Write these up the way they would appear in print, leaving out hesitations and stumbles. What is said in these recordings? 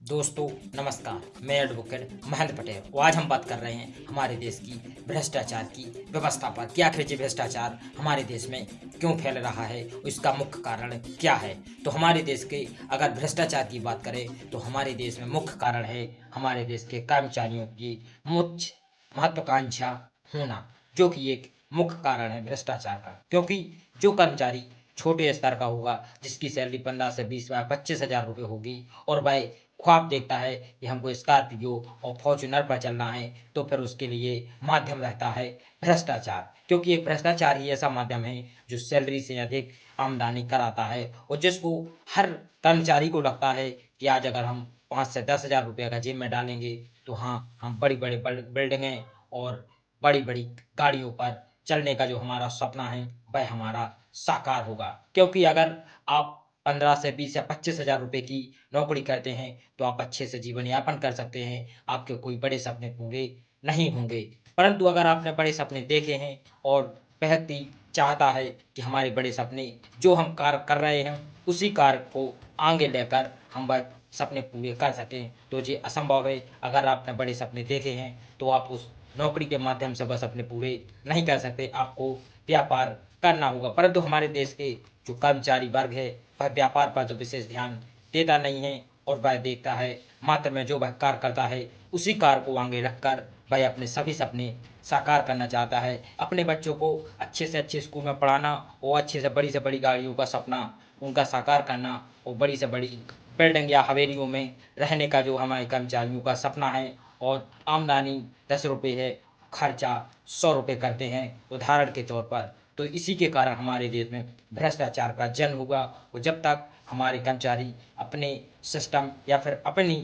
दोस्तों नमस्कार, मैं एडवोकेट महेंद्र पटेल और आज हम बात कर रहे हैं हमारे देश की भ्रष्टाचार की व्यवस्था पर कि आखिर ये भ्रष्टाचार हमारे देश में क्यों फैल रहा है, इसका मुख्य कारण क्या है। तो हमारे देश के अगर भ्रष्टाचार की बात करें तो हमारे देश में मुख्य कारण है हमारे देश के कर्मचारियों की उच्च महत्वाकांक्षा होना, जो कि एक मुख्य कारण है भ्रष्टाचार का। क्योंकि जो कर्मचारी छोटे स्तर का होगा, जिसकी सैलरी 15 से 20 या 25 हज़ार रुपये होगी और वह ख्वाब देखता है कि हमको स्कॉर्पियो और फॉर्च्यूनर पर चलना है, तो फिर उसके लिए माध्यम रहता है भ्रष्टाचार। क्योंकि एक भ्रष्टाचार ही ऐसा माध्यम है जो सैलरी से अधिक आमदनी कराता है और जिसको हर कर्मचारी को लगता है कि आज अगर हम 5 से 10 हज़ार रुपये का जेब में डालेंगे तो हाँ, हम बड़ी बड़ी बिल्डिंगें और बड़ी बड़ी गाड़ियों पर चलने का जो हमारा सपना है वह हमारा साकार होगा। क्योंकि अगर आप 15 से 20 या 25 हज़ार रुपये की नौकरी करते हैं तो आप अच्छे से जीवन यापन कर सकते हैं, आपके कोई बड़े सपने पूरे नहीं होंगे। परंतु अगर आपने बड़े सपने देखे हैं और व्यक्ति चाहता है कि हमारे बड़े सपने जो हम कार्य कर रहे हैं उसी कार्य को आगे लेकर हम वह सपने पूरे कर सकें, तो ये असंभव है। अगर आपने बड़े सपने देखे हैं तो आप उस नौकरी के माध्यम से वह सपने पूरे नहीं कर सकते, आपको व्यापार करना होगा। परंतु हमारे देश के जो कर्मचारी वर्ग है वह व्यापार पर तो विशेष ध्यान देता नहीं है और वह देखता है मात्र में जो वह कार्य करता है उसी कार्य को आगे रखकर वह अपने सभी सपने साकार करना चाहता है। अपने बच्चों को अच्छे से अच्छे स्कूल में पढ़ाना और अच्छे से बड़ी गाड़ियों का सपना उनका साकार करना और बड़ी से बड़ी बिल्डिंग या हवेलियों में रहने का जो हमारे कर्मचारियों का सपना है। और आमदनी 10 रुपये है, खर्चा 100 रुपये करते हैं उदाहरण के तौर पर। तो इसी के कारण हमारे देश में भ्रष्टाचार का जन्म हुआ और जब तक हमारे कर्मचारी अपने सिस्टम या फिर अपनी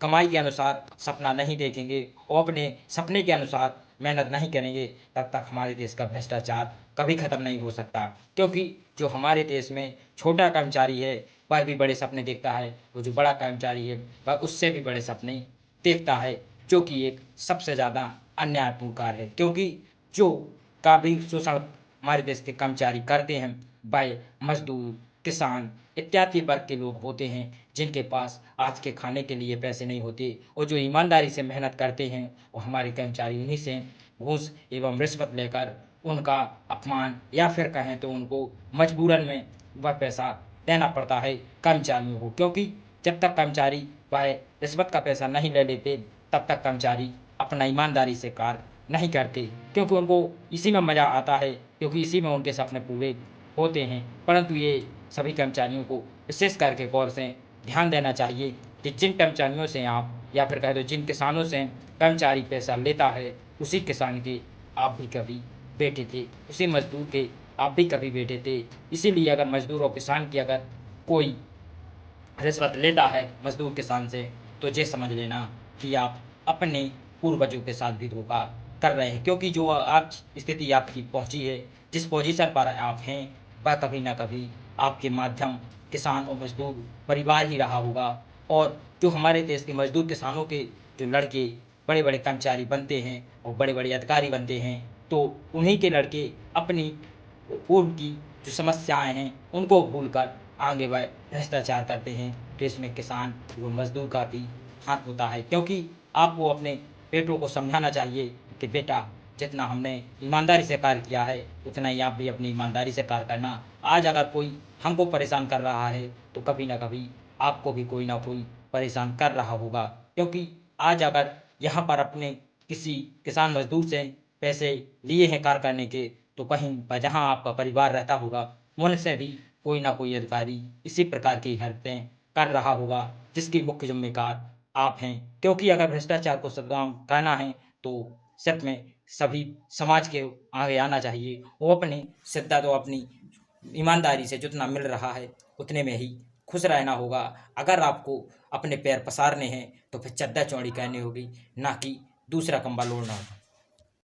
कमाई के अनुसार सपना नहीं देखेंगे और अपने सपने के अनुसार मेहनत नहीं करेंगे, तब तक हमारे देश का भ्रष्टाचार कभी ख़त्म नहीं हो सकता। क्योंकि जो हमारे देश में छोटा कर्मचारी है वह भी बड़े सपने देखता है, वो जो बड़ा कर्मचारी है वह उससे भी बड़े सपने देखता है, जो कि एक सबसे ज़्यादा अन्यायपूर्ण कार्य है। क्योंकि जो काफ़ी शोषण हमारे देश के कर्मचारी करते हैं वह मजदूर, किसान इत्यादि वर्ग के लोग होते हैं जिनके पास आज के खाने के लिए पैसे नहीं होते और जो ईमानदारी से मेहनत करते हैं वो हमारे कर्मचारी उन्हीं से घूस एवं रिश्वत लेकर उनका अपमान या फिर कहें तो उनको मजबूरन में वह पैसा देना पड़ता है कर्मचारियों को। क्योंकि जब तक कर्मचारी वह रिश्वत का पैसा नहीं ले लेते तब तक कर्मचारी अपना ईमानदारी से कार्य नहीं करते, क्योंकि उनको इसी में मज़ा आता है, क्योंकि इसी में उनके सपने पूरे होते हैं। परंतु ये सभी कर्मचारियों को विशेष करके गौर से ध्यान देना चाहिए कि जिन कर्मचारियों से आप या फिर कह दो जिन किसानों से कर्मचारी पैसा लेता है उसी किसान के आप भी कभी बेटे थे, उसी मजदूर के आप भी कभी बेटे थे। इसीलिए अगर मजदूर और किसान की अगर कोई रिश्वत लेता है मजदूर किसान से तो ये समझ लेना कि आप अपने पूर्वजों के साथ भी धोखा कर रहे हैं। क्योंकि जो आज स्थिति आपकी पहुंची है, जिस पोजीशन पर आप हैं, वह कभी ना कभी आपके माध्यम किसान और मजदूर परिवार ही रहा होगा। और जो हमारे देश के मजदूर किसानों के जो लड़के बड़े बड़े कर्मचारी बनते हैं और बड़े बड़े अधिकारी बनते हैं, तो उन्हीं के लड़के अपनी पूर्व की जो समस्याएं हैं उनको भूलकर आगे बढ़ भ्रष्टाचार करते हैं। तो इसमें किसान व मजदूर का भी हाथ होता है। क्योंकि आपको अपने बेटों को समझाना चाहिए कि बेटा, जितना हमने ईमानदारी से कार्य किया है उतना ही आप भी अपनी ईमानदारी से कार्य करना। आज अगर कोई हमको परेशान कर रहा है तो कभी ना कभी आपको भी कोई ना कोई परेशान कर रहा होगा। क्योंकि आज अगर यहाँ पर अपने किसी किसान मजदूर से पैसे लिए हैं कार्य करने के, तो कहीं पर जहाँ आपका परिवार रहता होगा उनसे भी कोई ना कोई अधिकारी इसी प्रकार की हरकतें कर रहा होगा, जिसकी मुख्य जिम्मेदार आप हैं। क्योंकि अगर भ्रष्टाचार को समाप्त करना है तो सच में सभी समाज के आगे आना चाहिए। वो अपनी शिद्दत और अपनी ईमानदारी से जितना मिल रहा है उतने में ही खुश रहना होगा। अगर आपको अपने पैर पसारने हैं तो फिर चद्दर चौड़ी करनी होगी, ना कि दूसरा कंबल ओढ़ना होगा।